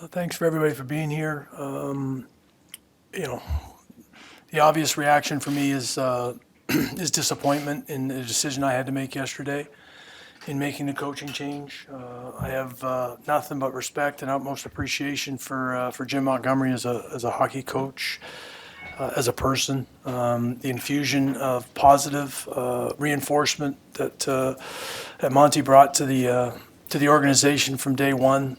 Thanks for everybody for being here. You know, the obvious reaction for me is is disappointment in the decision I had to make yesterday in making the coaching change. I have nothing but respect and utmost appreciation for Jim Montgomery as a hockey coach, as a person. The infusion of positive reinforcement that Monty brought to the organization from day one,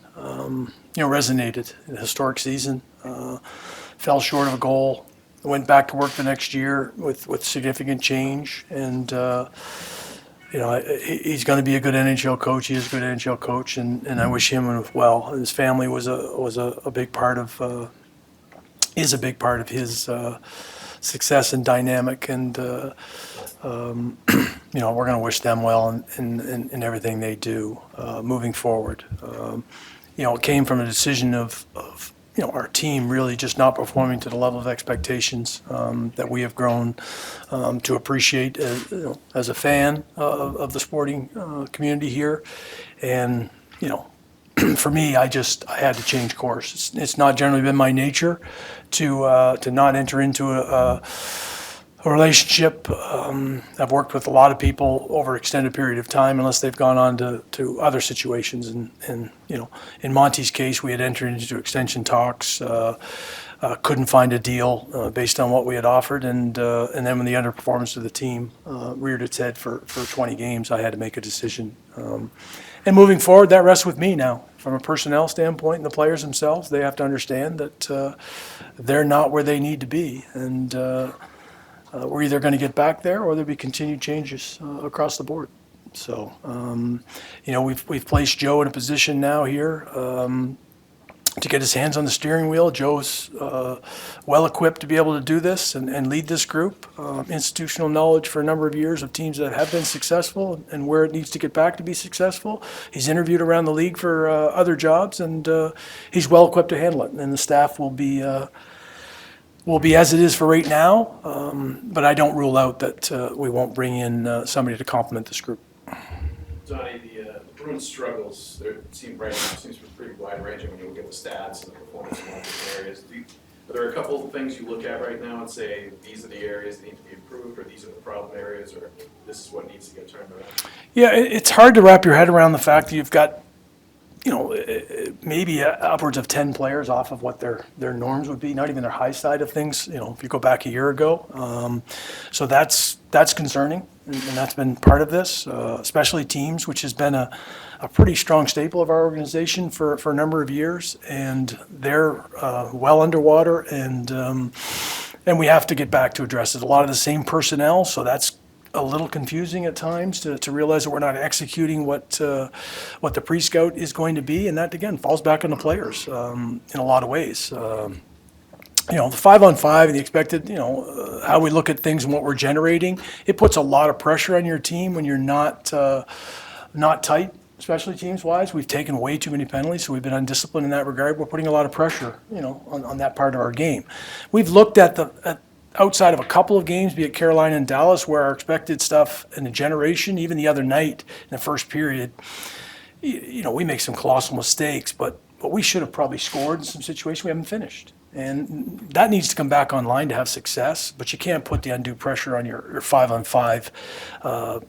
resonated. A historic season, fell short of a goal, went back to work the next year with significant change, and he's going to be a good NHL coach. He is a good NHL coach, and I wish him well. His family was a big part of is a big part of his success and dynamic, and we're going to wish them well in everything they do moving forward. It came from a decision of our team really just not performing to the level of expectations that we have grown to appreciate as a fan of the sporting community here. And, for me, I had to change course. It's not generally been my nature to not enter into a relationship. I've worked with a lot of people over an extended period of time, unless they've gone on to other situations. And in Monty's case, we had entered into extension talks, couldn't find a deal based on what we had offered, and then when the underperformance of the team reared its head for 20 games, I had to make a decision. And moving forward, that rests with me now. From a personnel standpoint, and the players themselves, they have to understand that they're not where they need to be, and we're either going to get back there or there'll be continued changes across the board. So, we've placed Joe in a position now here to get his hands on the steering wheel. Joe's well equipped to be able to do this and lead this group. Institutional knowledge for a number of years of teams that have been successful and where it needs to get back to be successful. He's interviewed around the league for other jobs, and he's well equipped to handle it. And the staff will be as it is for right now, but I don't rule out that we won't bring in somebody to complement this group. Donnie, the Bruins' struggles, seem right now, seems pretty wide-ranging when you look at the stats and the performance in all these areas. Are there a couple of things you look at right now and say, these are the areas that need to be improved, or these are the problem areas, or this is what needs to get turned around? Yeah, it's hard to wrap your head around the fact that you've got maybe upwards of 10 players off of what their norms would be, not even their high side of things, if you go back a year ago. So that's concerning, and that's been part of this, especially teams, which has been a pretty strong staple of our organization for a number of years, and they're well underwater, and we have to get back to address it. A lot of the same personnel, so that's a little confusing at times to realize that we're not executing what the pre-scout is going to be, and that again falls back on the players in a lot of ways. The 5-on-5 and the expected, how we look at things and what we're generating, it puts a lot of pressure on your team when you're not tight, especially teams-wise. We've taken way too many penalties, so we've been undisciplined in that regard. We're putting a lot of pressure, on that part of our game. We've looked at outside of a couple of games, be it Carolina and Dallas, where our expected stuff in the generation, even the other night in the first period, we make some colossal mistakes, but we should have probably scored in some situations we haven't finished. And that needs to come back online to have success, but you can't put the undue pressure on your 5-on-5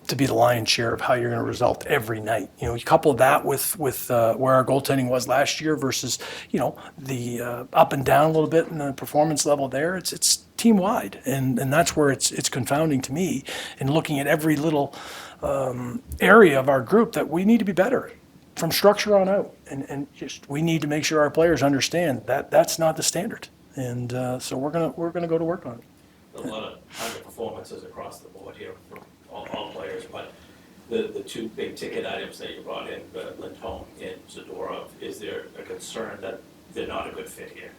to be the lion's share of how you're going to result every night. You couple that with where our goaltending was last year versus, the up and down a little bit in the performance level there. It's team wide, and that's where it's confounding to me. And looking at every little area of our group that we need to be better from structure on out, and just we need to make sure our players understand that that's not the standard. And so we're gonna go to work on it. A lot of underperformances across the board here from all players, but the two big ticket items that you brought in, Lindholm and Zadorov, is there a concern that they're not a good fit here?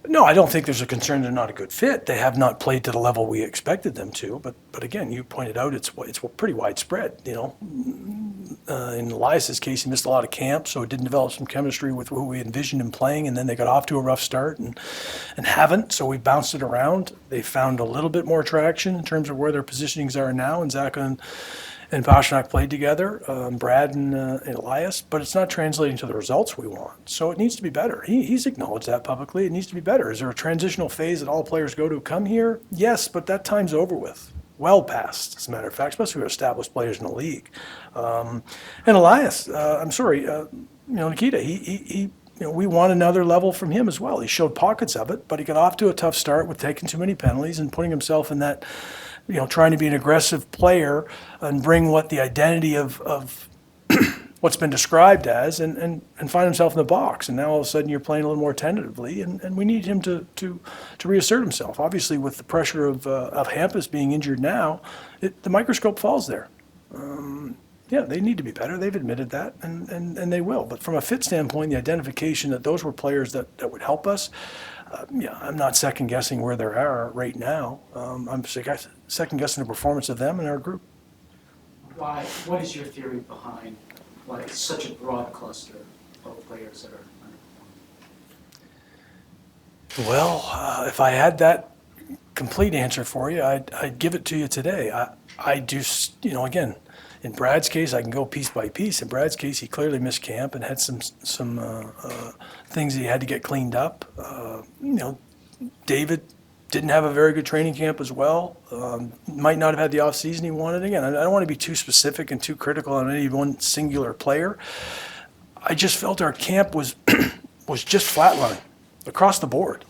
No, I don't think there's a concern they're not a good fit. They have not played to the level we expected them to, but again, you pointed out it's pretty widespread. In Elias's case, he missed a lot of camp, so it didn't develop some chemistry with who we envisioned him playing, and then they got off to a rough start and haven't, so we bounced it around. They found a little bit more traction in terms of where their positionings are now, and Zach and Pasternak played together, Brad and Elias, but it's not translating to the results we want. So it needs to be better. He's acknowledged that publicly. It needs to be better. Is there a transitional phase that all players go to come here? Yes, but that time's over with. Well past, as a matter of fact, especially with established players in the league. And Elias, Nikita, we want another level from him as well. He showed pockets of it, but he got off to a tough start with taking too many penalties and putting himself in that, trying to be an aggressive player and bring what the identity of what's been described as and find himself in the box. And now all of a sudden you're playing a little more tentatively, and we need him to reassert himself. Obviously, with the pressure of Hampus being injured now, the microscope falls there. Yeah, they need to be better. They've admitted that, and they will. But from a fit standpoint, the identification that those were players that would help us, I'm not second-guessing where they are right now. I'm second-guessing the performance of them and our group. Why? What is your theory behind why it's such a broad cluster of players that are underperforming? Well, if I had that complete answer for you, I'd give it to you today. I do, again, in Brad's case, I can go piece by piece. In Brad's case, he clearly missed camp and had some things he had to get cleaned up. David didn't have a very good training camp as well. Might not have had the offseason he wanted. Again, I don't want to be too specific and too critical on any one singular player. I just felt our camp was just flatline across the board.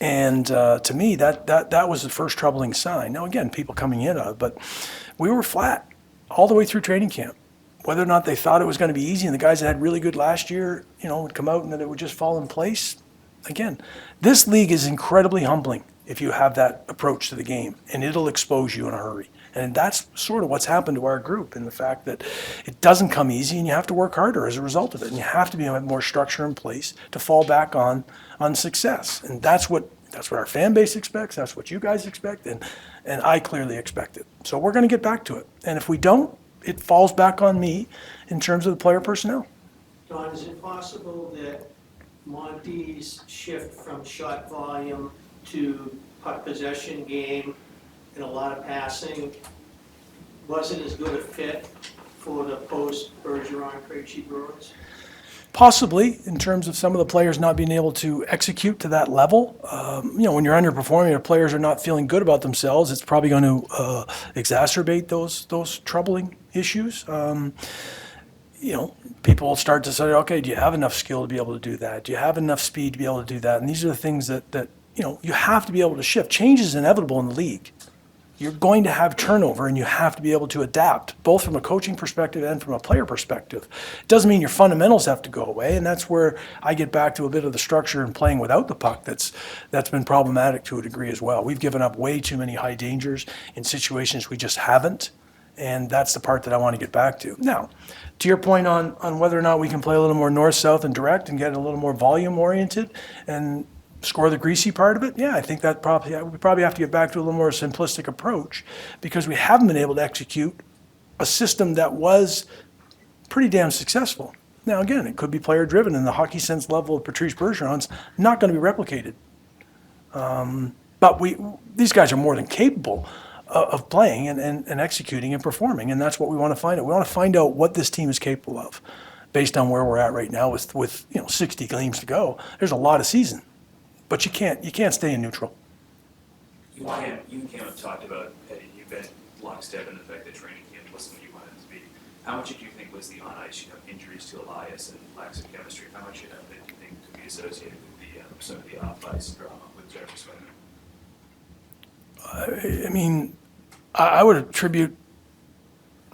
And to me, that was the first troubling sign. Now, again, people coming in on it, but we were flat all the way through training camp. Whether or not they thought it was going to be easy and the guys that had really good last year, would come out and that it would just fall in place. Again, this league is incredibly humbling if you have that approach to the game, and it'll expose you in a hurry. And that's sort of what's happened to our group, in the fact that it doesn't come easy and you have to work harder as a result of it. And you have to have more structure in place to fall back on success. And that's what our fan base expects, that's what you guys expect, and I clearly expect it. So we're going to get back to it. And if we don't, it falls back on me in terms of the player personnel. Don, is it possible that Monty's shift from shot volume to puck possession game and a lot of passing wasn't as good a fit for the post-Bergeron-Krejci Bruins? Possibly, in terms of some of the players not being able to execute to that level. When you're underperforming or players are not feeling good about themselves, it's probably going to exacerbate those troubling issues. People will start to say, okay, do you have enough skill to be able to do that? Do you have enough speed to be able to do that? And these are the things that you have to be able to shift. Change is inevitable in the league. You're going to have turnover, and you have to be able to adapt, both from a coaching perspective and from a player perspective. It doesn't mean your fundamentals have to go away, and that's where I get back to a bit of the structure and playing without the puck that's been problematic to a degree as well. We've given up way too many high dangers in situations we just haven't, and that's the part that I want to get back to. Now, to your point on whether or not we can play a little more north-south and direct and get a little more volume-oriented and score the greasy part of it, yeah, I think that we probably have to get back to a little more simplistic approach, because we haven't been able to execute a system that was pretty damn successful. Now, again, it could be player-driven, and the hockey sense level of Patrice Bergeron's not going to be replicated. But these guys are more than capable of playing and executing and performing, and that's what we want to find out. We want to find out what this team is capable of, based on where we're at right now with 60 games to go. There's a lot of season. But you can't stay in neutral. You came and talked about, you've been lockstep in the fact that training camp wasn't what you wanted it to be. How much did you think was the on-ice, injuries to Elias and lacks of chemistry? How much of that do you think could be associated with some of the off-ice drama with Jeremy Sweeney? I would attribute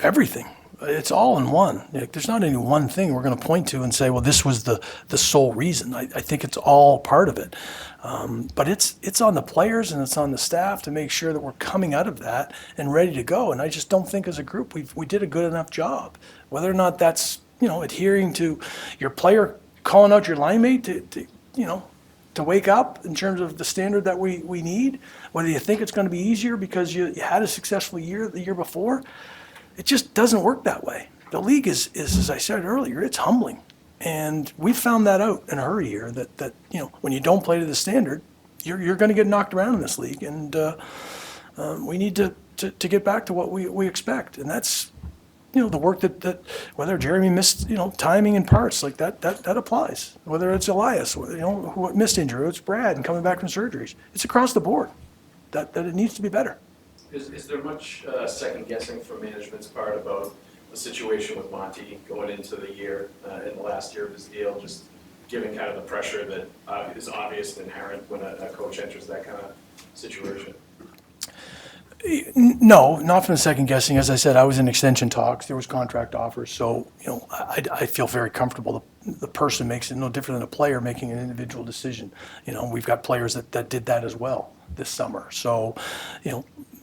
everything. It's all in one. There's not any one thing we're going to point to and say, well, this was the sole reason. I think it's all part of it. But it's on the players and it's on the staff to make sure that we're coming out of that and ready to go. And I just don't think as a group we did a good enough job. Whether or not that's adhering to your player calling out your line mate to wake up in terms of the standard that we need, whether you think it's going to be easier because you had a successful year the year before. It just doesn't work that way. The league is, as I said earlier, it's humbling. And we found that out in a hurry here, that when you don't play to the standard, you're going to get knocked around in this league. And we need to get back to what we expect. And that's the work that whether Jeremy missed, timing in parts, like that applies. Whether it's Elias, who missed injury, or it's Brad and coming back from surgeries. It's across the board that it needs to be better. Is there much second guessing from management's part about the situation with Monty going into the year, in the last year of his deal, just given kind of the pressure that is obvious and inherent when a coach enters that kind of situation? No, not from the second guessing. As I said, I was in extension talks. There was contract offers. So, I feel very comfortable. The person makes it no different than a player making an individual decision. We've got players that did that as well this summer. So,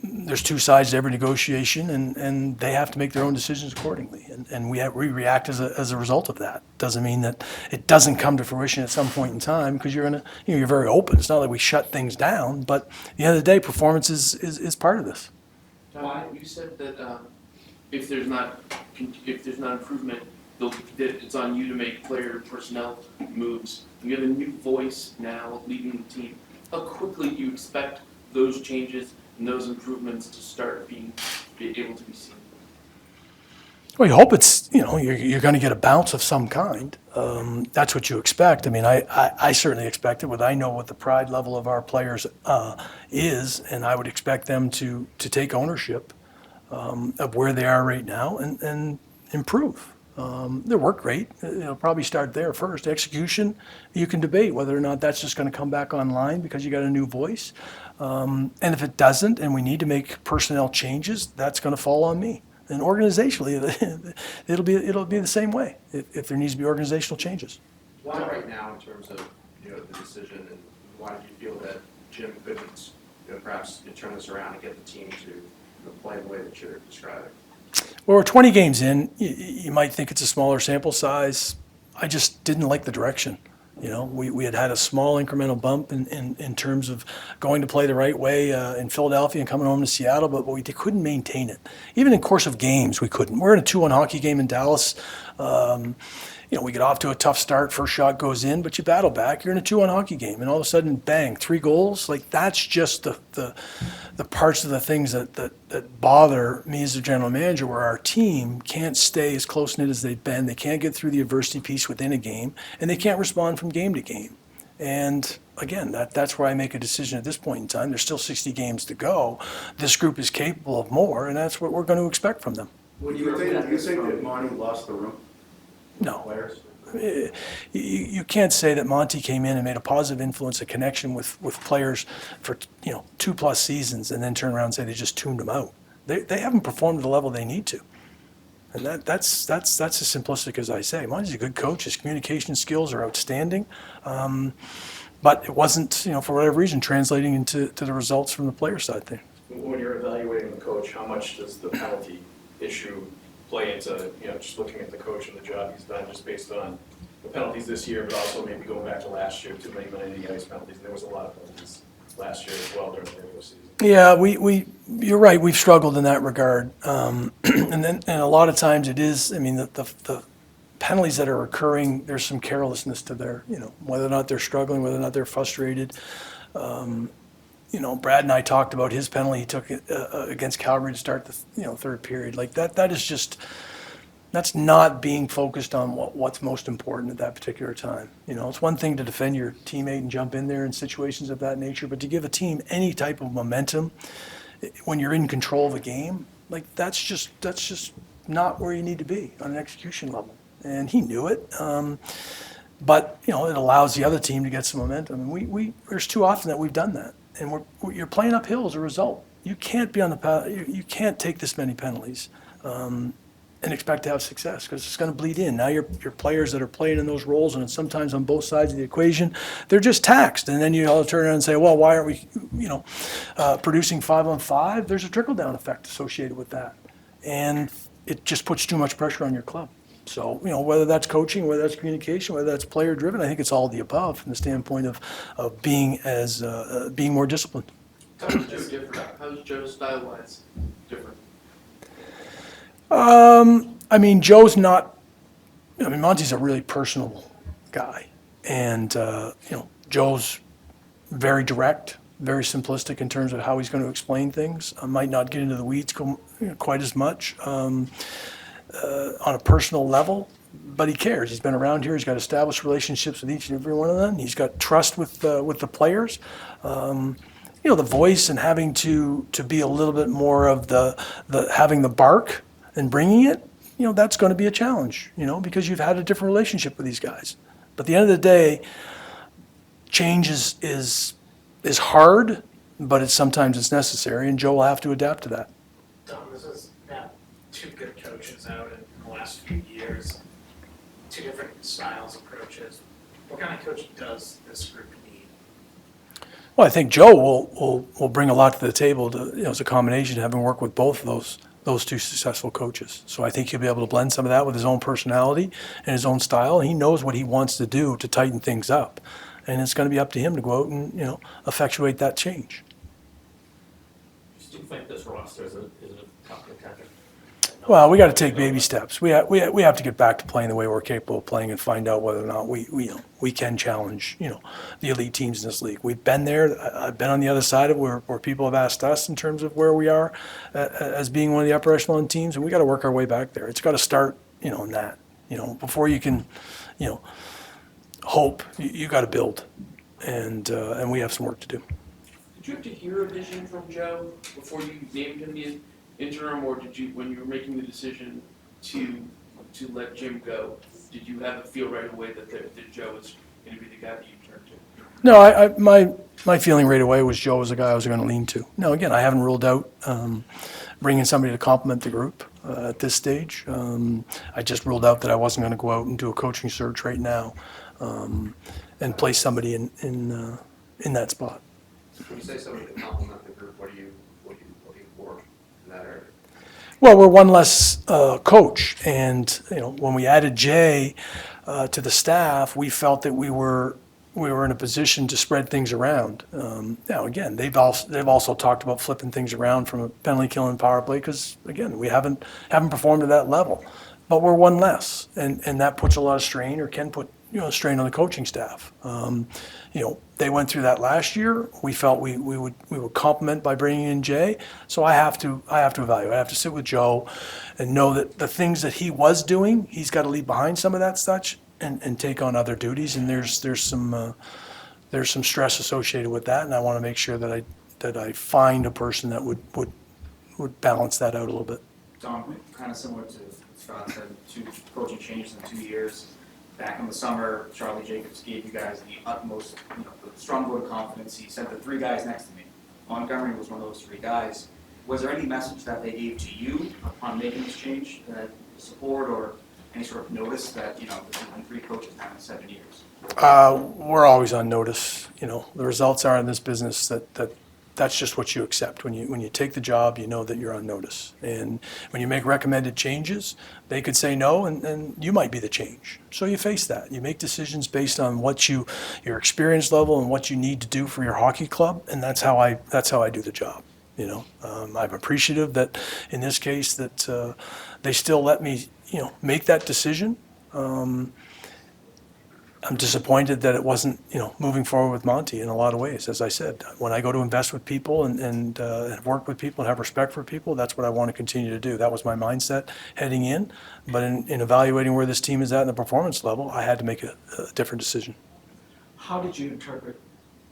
there's two sides to every negotiation, and they have to make their own decisions accordingly. And we react as a result of that. Doesn't mean that it doesn't come to fruition at some point in time, because you're very open. It's not like we shut things down, but at the end of the day, performance is part of this. Why, you said that if there's not improvement, that it's on you to make player personnel moves. You have a new voice now leading the team. How quickly do you expect those changes and those improvements to start be able to be seen? Well, you hope it's, you're going to get a bounce of some kind. That's what you expect. I mean, I certainly expect it. I know what the pride level of our players is, and I would expect them to take ownership of where they are right now and improve. Their work rate, probably start there first. Execution, you can debate whether or not that's just going to come back online because you got a new voice. And if it doesn't, and we need to make personnel changes, that's going to fall on me. And organizationally, it'll be the same way if there needs to be organizational changes. Why right now in terms of the decision, and why did you feel that Jim couldn't perhaps turn this around and get the team to play the way that you're describing? Well, we're 20 games in. You might think it's a smaller sample size. I just didn't like the direction. We had a small incremental bump in terms of going to play the right way in Philadelphia and coming home to Seattle, but we couldn't maintain it. Even in course of games, we couldn't. We're in a 2-1 hockey game in Dallas. We get off to a tough start. First shot goes in, but you battle back. You're in a 2-1 hockey game, and all of a sudden, bang, 3 goals. Like, that's just the parts of the things that bother me as a general manager, where our team can't stay as close-knit as they've been. They can't get through the adversity piece within a game, and they can't respond from game to game. And again, that's where I make a decision at this point in time. There's still 60 games to go. This group is capable of more, and that's what we're going to expect from them. Do you think that Monty lost the room? No. Players? You can't say that Monty came in and made a positive influence, a connection with players for 2+ seasons, and then turn around and say they just tuned them out. They haven't performed at the level they need to, and that's as simplistic as I say. Monty's a good coach. His communication skills are outstanding, but it wasn't for whatever reason translating into the results from the player side thing. When you're evaluating the coach, how much does the penalty issue play into, just looking at the coach and the job he's done, just based on the penalties this year, but also maybe going back to last year, too many ice penalties, and there was a lot of penalties last year as well during the regular season. Yeah, you're right. We've struggled in that regard, and a lot of times it is. I mean, the penalties that are occurring, there's some carelessness to their, whether or not they're struggling, whether or not they're frustrated. Brad and I talked about his penalty he took against Calgary to start the third period. Like that is just, that's not being focused on what's most important at that particular time. It's one thing to defend your teammate and jump in there in situations of that nature, but to give a team any type of momentum when you're in control of a game, like that's just not where you need to be on an execution level. And he knew it. But it allows the other team to get some momentum. And there's too often that we've done that. And you're playing uphill as a result. You can't be on the path. You can't take this many penalties and expect to have success, because it's going to bleed in. Now your players that are playing in those roles, and it's sometimes on both sides of the equation, they're just taxed. And then you all turn around and say, well, why aren't we, producing 5-on-5? There's a trickle-down effect associated with that, and it just puts too much pressure on your club. So, whether that's coaching, whether that's communication, whether that's player-driven, I think it's all of the above from the standpoint of being more disciplined. How is Joe different? How is Joe style-wise different? Joe's not. Monty's a really personable guy, and Joe's very direct, very simplistic in terms of how he's going to explain things. I might not get into the weeds quite as much. on a personal level, but he cares. He's been around here. He's got established relationships with each and every one of them. He's got trust with the players. The voice and having to be a little bit more of the having the bark and bringing it, that's going to be a challenge, because you've had a different relationship with these guys. But at the end of the day, change is hard, but sometimes it's necessary, and Joe will have to adapt to that. Tom, this is now two good coaches out in the last few years, two different styles, approaches. What kind of coach does this group need? Well, I think Joe will bring a lot to the table. It's a combination having worked with both of those two successful coaches. So I think he'll be able to blend some of that with his own personality and his own style. He knows what he wants to do to tighten things up, and it's going to be up to him to go out and effectuate that change. Do you think this roster is a top contender? Well, we got to take baby steps. We have to get back to playing the way we're capable of playing and find out whether or not we can challenge the elite teams in this league. We've been there. I've been on the other side of where people have asked us in terms of where we are as being one of the upper echelon teams, and we got to work our way back there. It's got to start in that before you can hope. You got to build, and we have some work to do. Did you have to hear a vision from Joe before you named him the interim, or did you, when you were making the decision to let Jim go, did you have a feel right away that Joe was going to be the guy that you turned to? No, my feeling right away was Joe was the guy I was going to lean to. Now, again, I haven't ruled out bringing somebody to complement the group at this stage. I just ruled out that I wasn't going to go out and do a coaching search right now and place somebody in that spot. When you say somebody to complement the group, what are you looking for in that area? Well, we're one less coach, and when we added Jay to the staff, we felt that we were in a position to spread things around. Now, again, they've also talked about flipping things around from a penalty killing power play because, again, we haven't performed at that level. But we're one less, and that puts a lot of strain, or can put strain on the coaching staff. They went through that last year. We felt we would complement by bringing in Jay. So I have to evaluate. I have to sit with Joe and know that the things that he was doing, he's got to leave behind some of that stuff and take on other duties. And there's some stress associated with that. And I want to make sure that I find a person that would balance that out a little bit. Tom, kind of similar to what Scott said, 2 coaching changes in 2 years. Back in the summer, Charlie Jacobs gave you guys the utmost, the strong vote of confidence. He sent the 3 guys next to me. Montgomery was one of those 3 guys. Was there any message that they gave to you upon making this change, support or any sort of notice that, there's been 3 coaches now in 7 years? We're always on notice. The results are in this business that's just what you accept. When you take the job, you know that you're on notice. And when you make recommended changes, they could say no, and you might be the change. So you face that. You make decisions based on your experience level and what you need to do for your hockey club, and that's how I do the job. I'm appreciative that in this case that they still let me make that decision. I'm disappointed that it wasn't, moving forward with Monty in a lot of ways. As I said, when I go to invest with people and work with people and have respect for people, that's what I want to continue to do. That was my mindset heading in. But in evaluating where this team is at in the performance level, I had to make a different decision. How did you interpret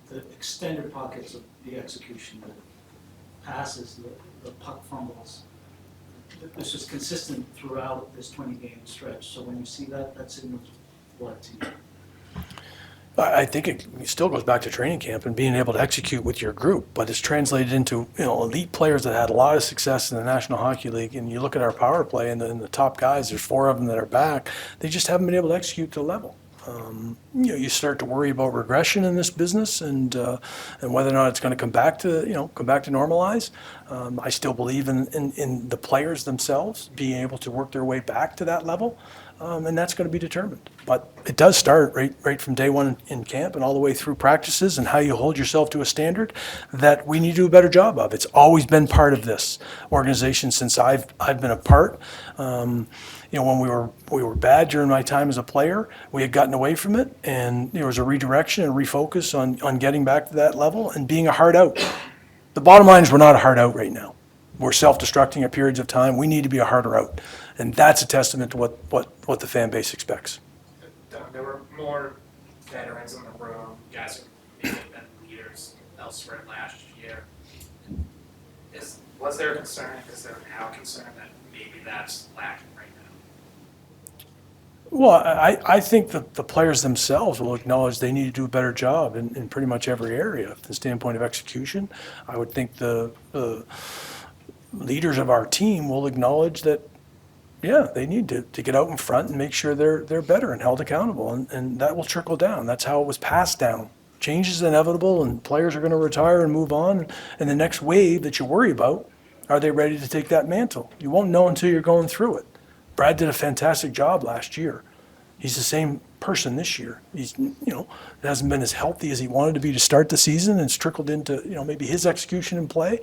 the extended pockets of the execution, the passes, the puck fumbles? This was consistent throughout this 20-game stretch. So when you see that signals what to you? I think it still goes back to training camp and being able to execute with your group, but it's translated into elite players that had a lot of success in the National Hockey League. And you look at our power play and the top guys, there's 4 of them that are back. They just haven't been able to execute to the level. You start to worry about regression in this business and whether or not it's going to come back to normalize. I still believe in the players themselves being able to work their way back to that level. And that's going to be determined. But it does start right from day one in camp and all the way through practices and how you hold yourself to a standard that we need to do a better job of. It's always been part of this organization since I've been a part. When we were bad during my time as a player, we had gotten away from it, and there was a redirection and refocus on getting back to that level and being a hard out. The bottom line is we're not a hard out right now. We're self-destructing at periods of time. We need to be a harder out. And that's a testament to what the fan base expects. There were more veterans in the room, guys who maybe have been leaders elsewhere last year. Was there a concern, is there now a concern that maybe that's lacking right now? Well, I think that the players themselves will acknowledge they need to do a better job in pretty much every area. From the standpoint of execution, I would think the leaders of our team will acknowledge that, yeah, they need to get out in front and make sure they're better and held accountable, and that will trickle down. That's how it was passed down. Change is inevitable, and players are going to retire and move on. And the next wave that you worry about, are they ready to take that mantle? You won't know until you're going through it. Brad did a fantastic job last year. He's the same person this year. He's, it hasn't been as healthy as he wanted to be to start the season, and it's trickled into, maybe his execution and play.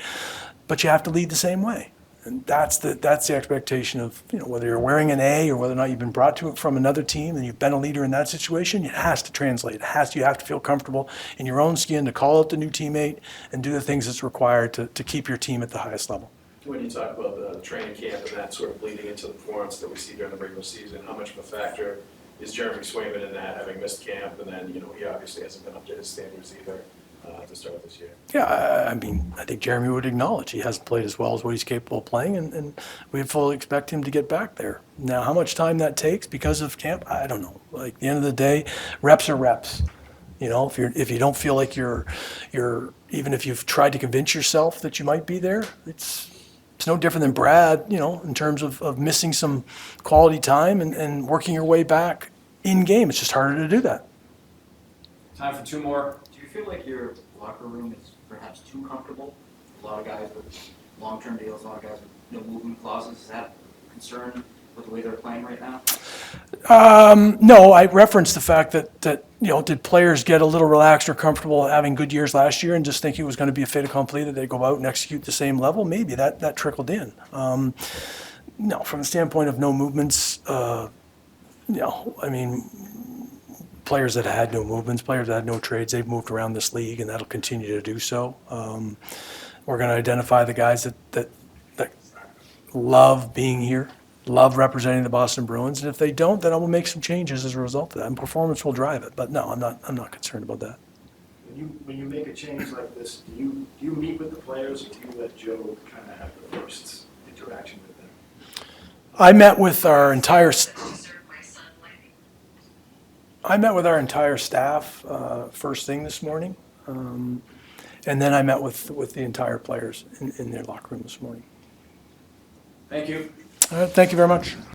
But you have to lead the same way. And that's the expectation of, whether you're wearing an A or whether or not you've been brought to it from another team and you've been a leader in that situation, it has to translate. You have to feel comfortable in your own skin to call out the new teammate and do the things that's required to keep your team at the highest level. When you talk about the training camp and that sort of bleeding into the performance that we see during the regular season, how much of a factor is Jeremy Swayman in that, having missed camp, and then, he obviously hasn't been up to his standards either to start this year? Yeah, I think Jeremy would acknowledge he hasn't played as well as what he's capable of playing, and we fully expect him to get back there. Now, how much time that takes because of camp, I don't know. Like, at the end of the day, reps are reps. If you don't feel like you're even if you've tried to convince yourself that you might be there, it's no different than Brad, in terms of missing some quality time and working your way back in game. It's just harder to do that. Time for two more. Do you feel like your locker room is perhaps too comfortable? A lot of guys with long-term deals, a lot of guys with no movement clauses. Is that a concern with the way they're playing right now? No, I referenced the fact that did players get a little relaxed or comfortable having good years last year and just think it was going to be a fait accompli that they go out and execute the same level? Maybe that trickled in. No, from the standpoint of no movements, players that had no movements, players that had no trades, they've moved around this league, and that'll continue to do so. We're going to identify the guys that love being here, love representing the Boston Bruins, and if they don't, then I will make some changes as a result of that, and performance will drive it. But no, I'm not concerned about that. When you make a change like this, do you meet with the players, or do you let Joe kind of have the first interaction with them? I met with our entire staff first thing this morning, and then I met with the entire players in their locker room this morning. Thank you. All right, thank you very much.